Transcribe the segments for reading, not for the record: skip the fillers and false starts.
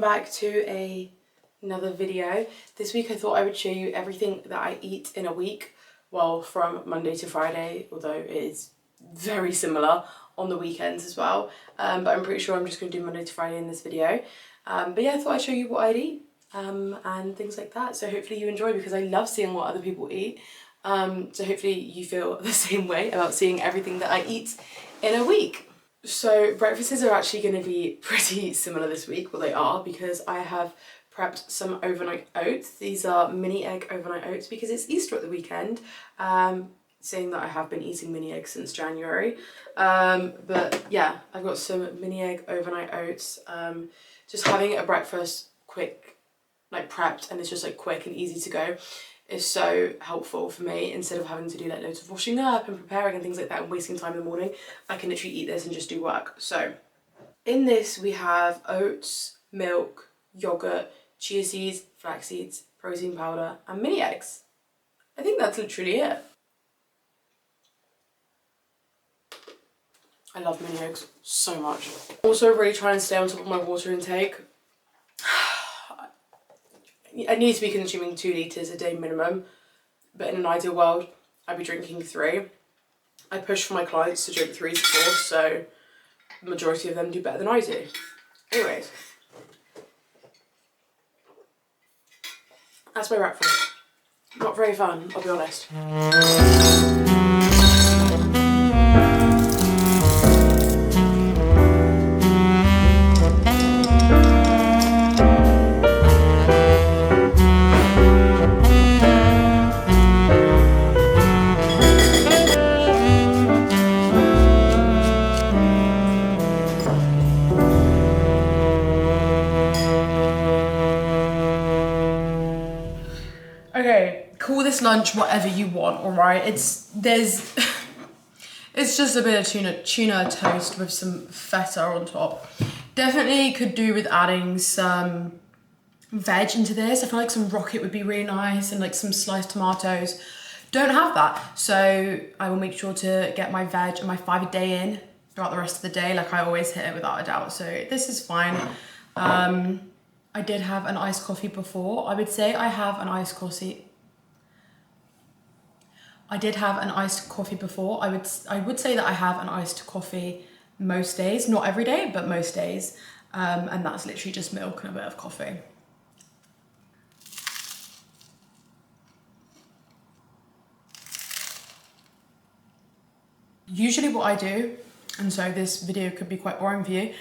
back to another video. This week I thought I would show you everything that I eat in a week, well, from Monday to Friday, although it is very similar on the weekends as well. But I'm pretty sure I'm just going to do Monday to Friday in this video. But yeah, I thought I'd show you what I'd eat and things like that. So hopefully you enjoy, because I love seeing what other people eat. So hopefully you feel the same way about seeing everything that I eat in a week. So breakfasts are actually going to be pretty similar this week. Well, they are, because I have prepped some overnight oats. These are mini egg overnight oats because it's Easter at the weekend. Saying that I have been eating mini eggs since January. But yeah, I've got some mini egg overnight oats. Just having a breakfast quick, like prepped, and it's just like quick and easy to go is so helpful for me. Instead of having to do like loads of washing up and preparing and things like that and wasting time in the morning, I can literally eat this and just do work. So in this we have oats, milk, yogurt, chia seeds, flax seeds, protein powder and mini eggs. I think that's literally it. I love mini eggs so much. Also really trying to stay on top of my water intake. I need to be consuming 2 litres a day minimum, but in an ideal world, I'd be drinking 3. I push for my clients to drink 3 to 4, so the majority of them do better than I do. Anyways, that's my breakfast. Not very fun, I'll be honest. Okay, call this lunch whatever you want, alright? It's just a bit of tuna toast with some feta on top. Definitely could do with adding some veg into this. I feel like some rocket would be really nice, and like some sliced tomatoes. Don't have that, so I will make sure to get my veg and my 5 a day in throughout the rest of the day. Like I always hit it without a doubt, so this is fine. I did have an iced coffee before. I would say I have an iced coffee. I did have an iced coffee before. I would say that I have an iced coffee most days, not every day, but most days. And that's literally just milk and a bit of coffee. Usually what I do, and so this video could be quite boring for you,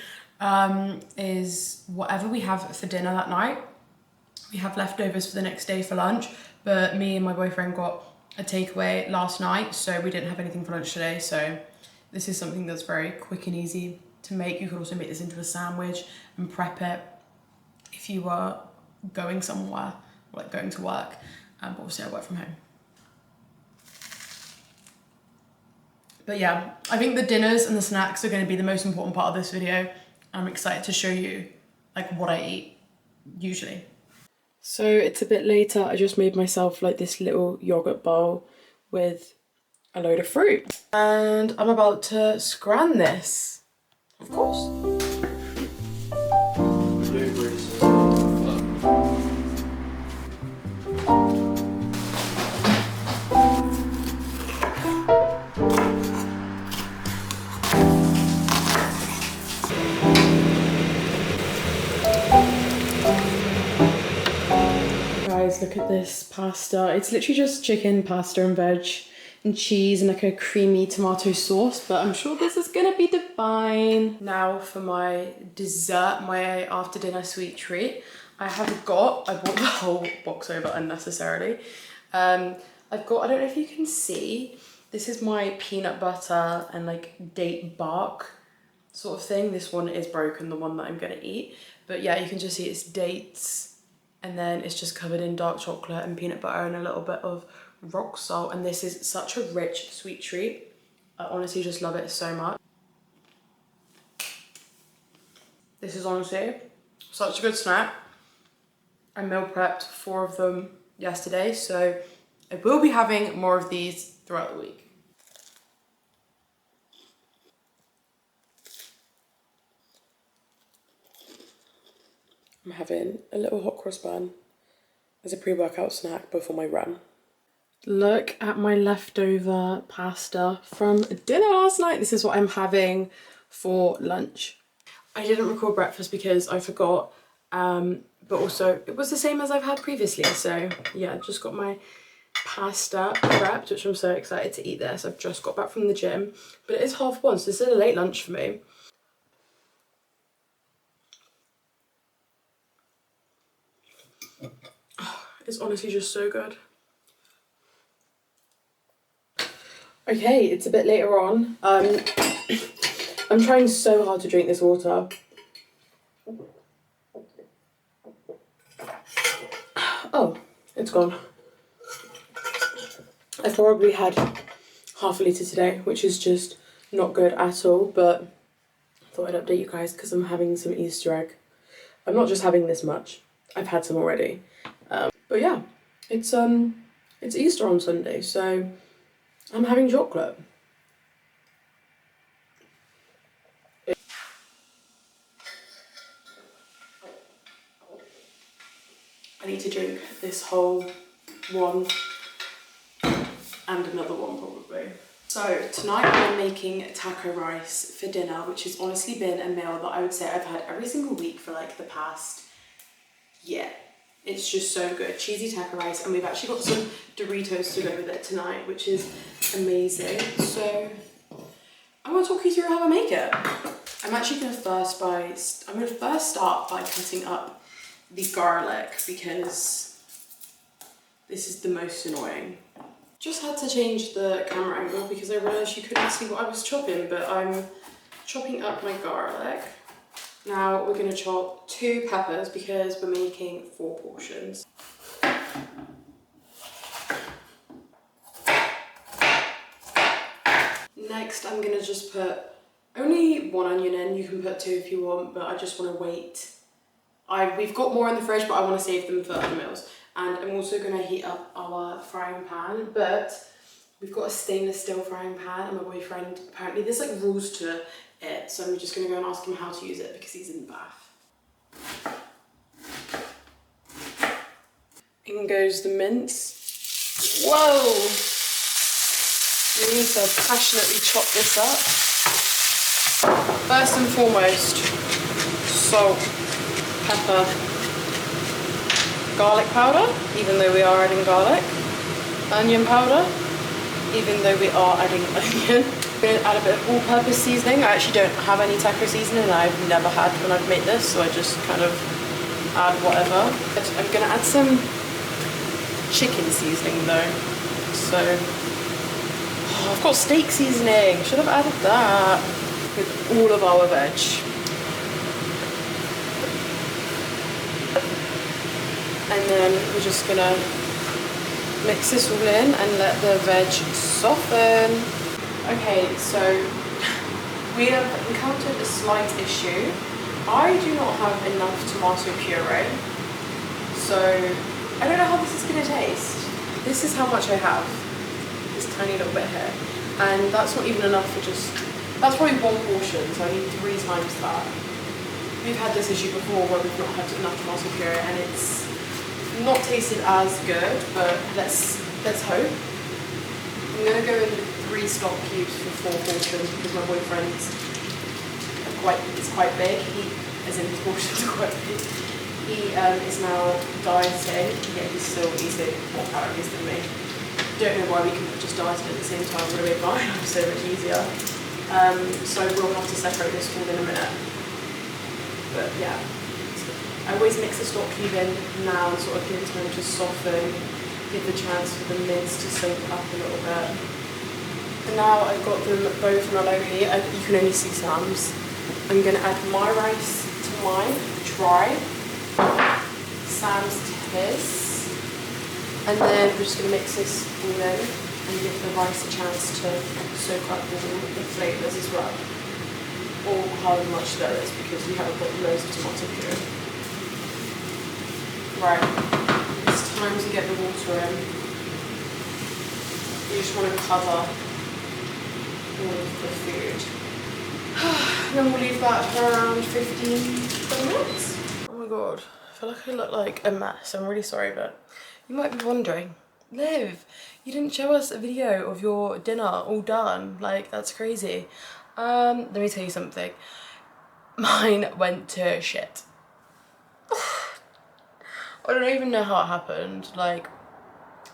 is whatever we have for dinner that night, we have leftovers for the next day for lunch, but me and my boyfriend got a takeaway last night, so we didn't have anything for lunch today, so this is something that's very quick and easy to make. You could also make this into a sandwich and prep it if you were going somewhere, like going to work, but obviously I work from home. But yeah, I think the dinners and the snacks are going to be the most important part of this video. I'm excited to show you like what I eat usually. So it's a bit later. I just made myself like this little yogurt bowl with a load of fruit. And I'm about to scran this, of course. Guys, look at this pasta. It's literally just chicken, pasta and veg and cheese and like a creamy tomato sauce, but I'm sure this is gonna be divine. Now for my dessert, my after dinner sweet treat. I bought the whole box over unnecessarily. I've got, I don't know if you can see, this is my peanut butter and like date bark sort of thing. This one is broken, the one that I'm gonna eat. But yeah, you can just see it's dates, and then it's just covered in dark chocolate and peanut butter and a little bit of rock salt. And this is such a rich sweet treat. I honestly just love it so much. This is honestly such a good snack. I meal prepped 4 of them yesterday, so I will be having more of these throughout the week. I'm having a little hot cross bun as a pre-workout snack before my run. Look at my leftover pasta from dinner last night. This is what I'm having for lunch. I didn't record breakfast because I forgot, but also it was the same as I've had previously. So yeah, just got my pasta prepped, which I'm so excited to eat this. I've just got back from the gym, but it is 1:30, so this is a late lunch for me. It's honestly just so good. Okay, it's a bit later on. I'm trying so hard to drink this water. Oh, it's gone. I've probably had half a litre today, which is just not good at all, but I thought I'd update you guys because I'm having some Easter egg. I'm not just having this much, I've had some already. But yeah, it's Easter on Sunday, so I'm having chocolate. I need to drink this whole one and another one probably. So tonight I'm making taco rice for dinner, which has honestly been a meal that I would say I've had every single week for like the past year. It's just so good. Cheesy taco rice, and we've actually got some Doritos to go with it tonight, which is amazing. So I'm gonna talk you through how I make it. I'm actually gonna first start by cutting up the garlic because this is the most annoying. Just had to change the camera angle because I realised you couldn't see what I was chopping, but I'm chopping up my garlic. Now we're going to chop 2 peppers because we're making 4 portions. Next I'm going to just put only 1 onion in. You can put 2 if you want, but I just want to wait. We've got more in the fridge, but I want to save them for other meals. And I'm also going to heat up our frying pan, but we've got a stainless steel frying pan, and my boyfriend, apparently there's like rules to it, so I'm just going to go and ask him how to use it because he's in the bath. In goes the mince. Whoa! We need to passionately chop this up. First and foremost, salt, pepper, garlic powder, even though we are adding garlic, onion powder, even though we are adding onion. I'm going to add a bit of all-purpose seasoning. I actually don't have any taco seasoning, and I've never had when I've made this, so I just kind of add whatever. But I'm going to add some chicken seasoning though. So, I've got steak seasoning. Should have added that with all of our veg. And then we're just gonna mix this all in and let the veg soften. Okay, so we have encountered a slight issue. I do not have enough tomato puree, so I don't know how this is gonna taste. This is how much I have, this tiny little bit here. And that's not even enough for that's probably 1 portion, so I need 3 times that. We've had this issue before where we've not had enough tomato puree and it's not tasted as good, but let's hope. I'm gonna go in with 3 stock cubes for 4 portions because my boyfriend's quite big. As in his portions are quite big. He is now dieting, yet he's still eating more calories than me. Don't know why we can just diet at the same time. Really fine. I'm so much easier. So we'll have to separate this all in a minute. But yeah. I always mix the stock cube in now and sort of give time to soften, give the chance for the mince to soak up a little bit. And now I've got them both on a low heat. You can only see Sam's. I'm going to add my rice to mine, dry, Sam's to his, and then we're just going to mix this all in and give the rice a chance to soak up all the flavours as well, or however much there is because we haven't got loads of tomato puree. Right, it's time to get the water in. You just want to cover all of the food. And then we'll leave that for around 15 minutes. Oh my god, feel like I look like a mess. I'm really sorry, but you might be wondering, Liv, you didn't show us a video of your dinner all done. Like, that's crazy. Let me tell you something. Mine went to shit. I don't even know how it happened. Like,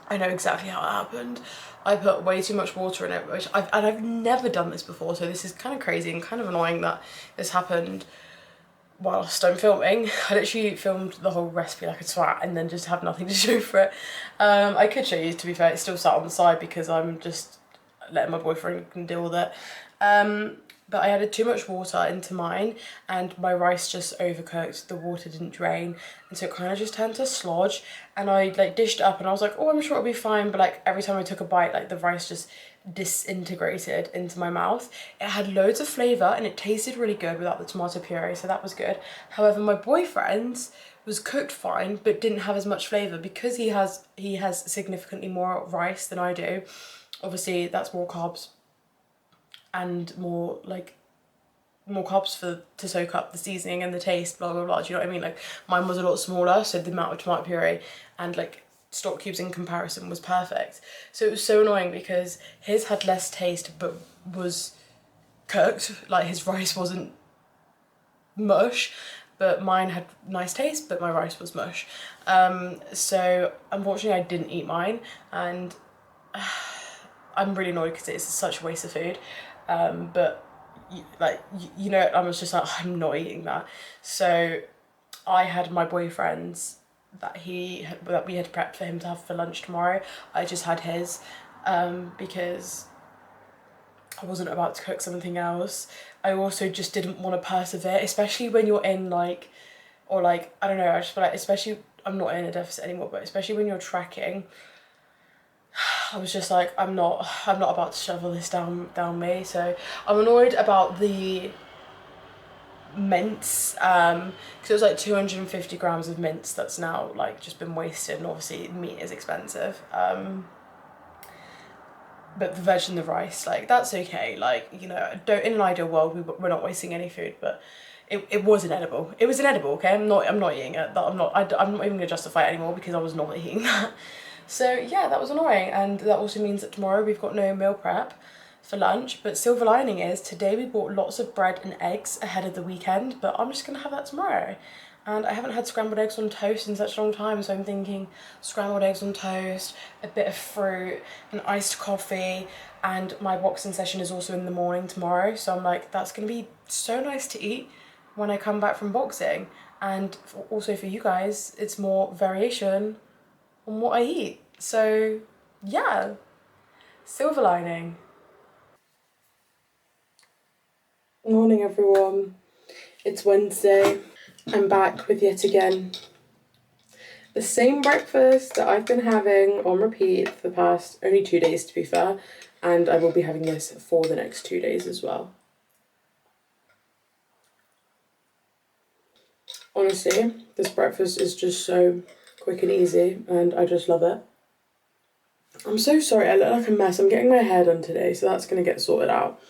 I know exactly how it happened. I put way too much water in it, which I've never done this before, so this is kind of crazy and kind of annoying that this happened whilst I'm filming. I literally filmed the whole recipe like a twat and then just have nothing to show for it. I could show you, to be fair. It's still sat on the side because I'm just letting my boyfriend deal with it. But I added too much water into mine and my rice just overcooked. The water didn't drain, and so it kind of just turned to slodge. And I like dished it up and I was like, oh, I'm sure it'll be fine. But like every time I took a bite, like the rice just disintegrated into my mouth. It had loads of flavour and it tasted really good without the tomato puree, so that was good. However, my boyfriend's was cooked fine but didn't have as much flavour because he has significantly more rice than I do. Obviously that's more carbs and more carbs to soak up the seasoning and the taste, blah blah blah. Do you know what I mean? Like mine was a lot smaller, so the amount of tomato puree and like stock cubes in comparison was perfect. So it was so annoying because his had less taste but was cooked, like his rice wasn't mush, but mine had nice taste but my rice was mush. So unfortunately I didn't eat mine, and I'm really annoyed because it's such a waste of food. But you know, I was just like, I'm not eating that. So I had my boyfriend's that we had prepped for him to have for lunch tomorrow. I just had his because I wasn't about to cook something else. I also just didn't want to persevere, especially when you're in like, or like, I don't know, I just feel like, especially, I'm not in a deficit anymore, but especially when you're tracking, I was just like, I'm not about to shovel this down me. So I'm annoyed about the mince, because it was like 250 grams of mince that's now like just been wasted, and obviously meat is expensive. But the veg and the rice, like that's okay. Like, you know, in an ideal world we're not wasting any food, but it was inedible. It was inedible, okay? I'm not eating it. I'm not even gonna justify it anymore because I was not eating that. So yeah, that was annoying, and that also means that tomorrow we've got no meal prep for lunch. But silver lining is today we bought lots of bread and eggs ahead of the weekend, but I'm just gonna have that tomorrow. And I haven't had scrambled eggs on toast in such a long time, so I'm thinking scrambled eggs on toast, a bit of fruit, an iced coffee, and my boxing session is also in the morning tomorrow, so I'm like, that's gonna be so nice to eat when I come back from boxing. And also for you guys, it's more variation on what I eat. So yeah, silver lining. Morning everyone, it's Wednesday. I'm back with yet again the same breakfast that I've been having on repeat for the past only 2 days, to be fair, and I will be having this for the next 2 days as well. Honestly, this breakfast is just so quick and easy and I just love it. I'm so sorry, I look like a mess. I'm getting my hair done today, so that's going to get sorted out.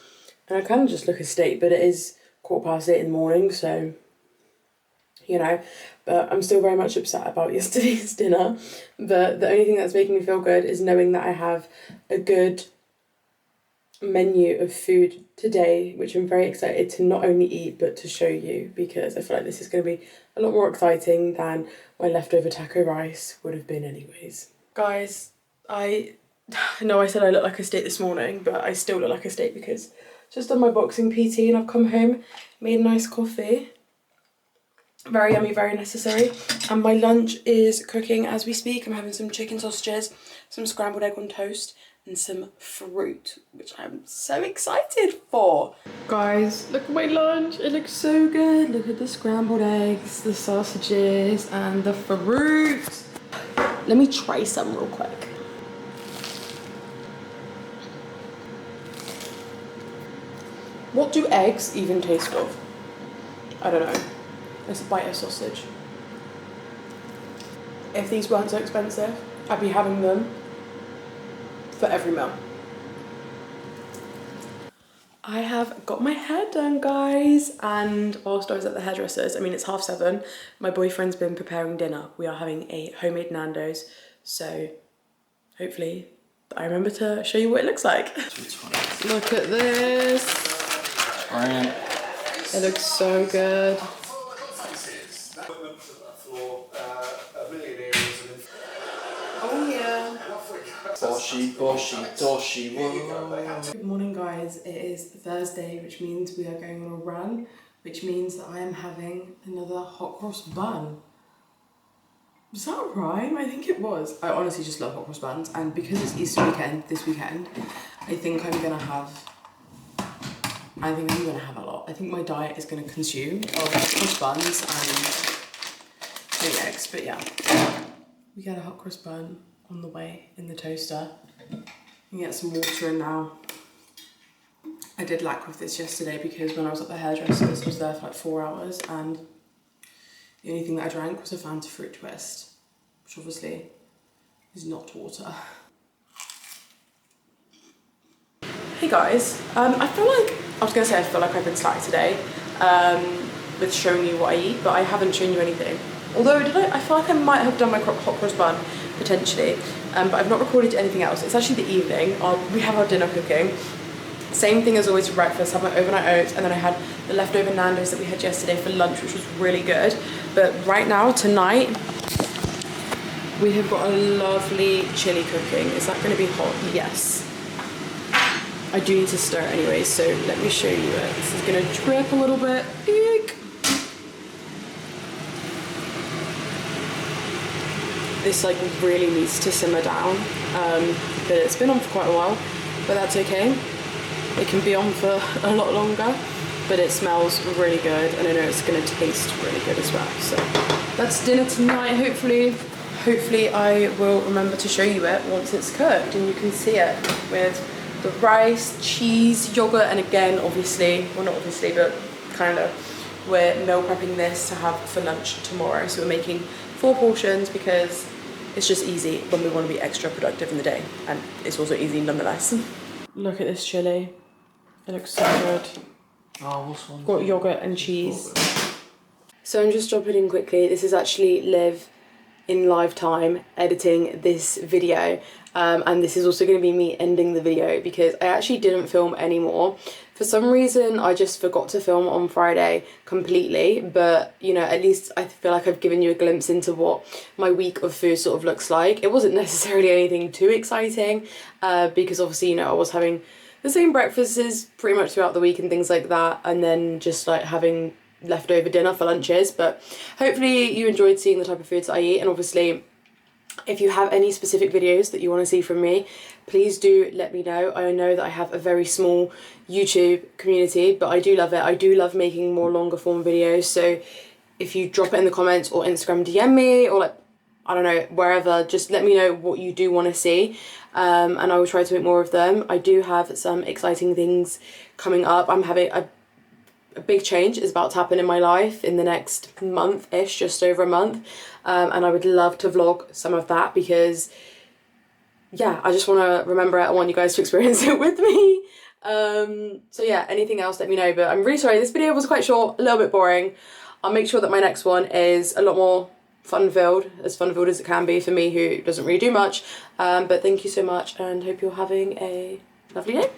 And I kind of just look a state, but it is 8:15 in the morning, so you know, but I'm still very much upset about yesterday's dinner. But the only thing that's making me feel good is knowing that I have a good menu of food today, which I'm very excited to not only eat but to show you, because I feel like this is going to be a lot more exciting than my leftover taco rice would have been anyways. Guys, I know I said I look like a state this morning, but I still look like a state because just done my boxing PT and I've come home, made a nice coffee. Very yummy, very necessary. And my lunch is cooking as we speak. I'm having some chicken sausages, some scrambled egg on toast, and some fruit, which I'm so excited for. Guys, look at my lunch. It looks so good. Look at the scrambled eggs, the sausages, and the fruit. Let me try some real quick. What do eggs even taste of? I don't know. Let's bite a sausage. If these weren't so expensive, I'd be having them for every meal. I have got my hair done, guys, and whilst I was at the hairdresser's, I mean it's 7:30, my boyfriend's been preparing dinner. We are having a homemade Nando's, so hopefully I remember to show you what it looks like. Look at this. Brilliant. It looks so good. Oh yeah. Boshy, boshy, doshy, whoa. Good morning, guys. It is Thursday, which means we are going on a run, which means that I am having another hot cross bun. Was that a rhyme? I think it was. I honestly just love hot cross buns, and because it's Easter weekend, this weekend, I think I'm gonna have a lot. I think my diet is gonna consume hot cross buns and maybe eggs, but yeah. We get a hot cross bun on the way in the toaster. You get some water in now. I did lack with this yesterday because when I was at the hairdresser's, I was there for like 4 hours, and the only thing that I drank was a Fanta fruit twist, which obviously is not water. Hey guys, I feel like I've been slack today with showing you what I eat, but I haven't shown you anything. Although I feel like I might have done my hot cross bun potentially, but I've not recorded anything else. It's actually the evening. We have our dinner cooking. Same thing as always for breakfast. I have my overnight oats, and then I had the leftover Nando's that we had yesterday for lunch, which was really good. But right now, tonight, we have got a lovely chili cooking. Is that going to be hot? Yes. I do need to stir it anyway, so let me show you it. This is going to drip a little bit. Eek. This like really needs to simmer down, but it's been on for quite a while, but that's okay. It can be on for a lot longer, but it smells really good, and I know it's going to taste really good as well. So that's dinner tonight. Hopefully I will remember to show you it once it's cooked, and you can see it with the rice, cheese, yogurt, and again, obviously, well not obviously, but kind of, we're meal prepping this to have for lunch tomorrow. So we're making 4 portions because it's just easy when we want to be extra productive in the day, and it's also easy nonetheless. Look at this chili. It looks so good. Oh, what's one? Got yogurt and cheese. So I'm just dropping in quickly. This is actually Liv in live time editing this video, and this is also going to be me ending the video because I actually didn't film anymore. For some reason I just forgot to film on Friday completely, but you know, at least I feel like I've given you a glimpse into what my week of food sort of looks like. It wasn't necessarily anything too exciting because obviously, you know, I was having the same breakfasts pretty much throughout the week and things like that, and then just like having leftover dinner for lunches. But hopefully you enjoyed seeing the type of foods that I eat, and obviously if you have any specific videos that you want to see from me, please do let me know. I know that I have a very small YouTube community, but I do love it. I do love making more longer form videos, so if you drop it in the comments or Instagram DM me, or like, I don't know, wherever, just let me know what you do want to see, and I will try to make more of them. I do have some exciting things coming up. I'm having a big change is about to happen in my life in the next month-ish, just over a month, and I would love to vlog some of that because yeah, I just want to remember it. I want you guys to experience it with me. So yeah, anything else let me know, but I'm really sorry this video was quite short, a little bit boring. I'll make sure that my next one is a lot more fun-filled as it can be for me who doesn't really do much, but thank you so much and hope you're having a lovely day.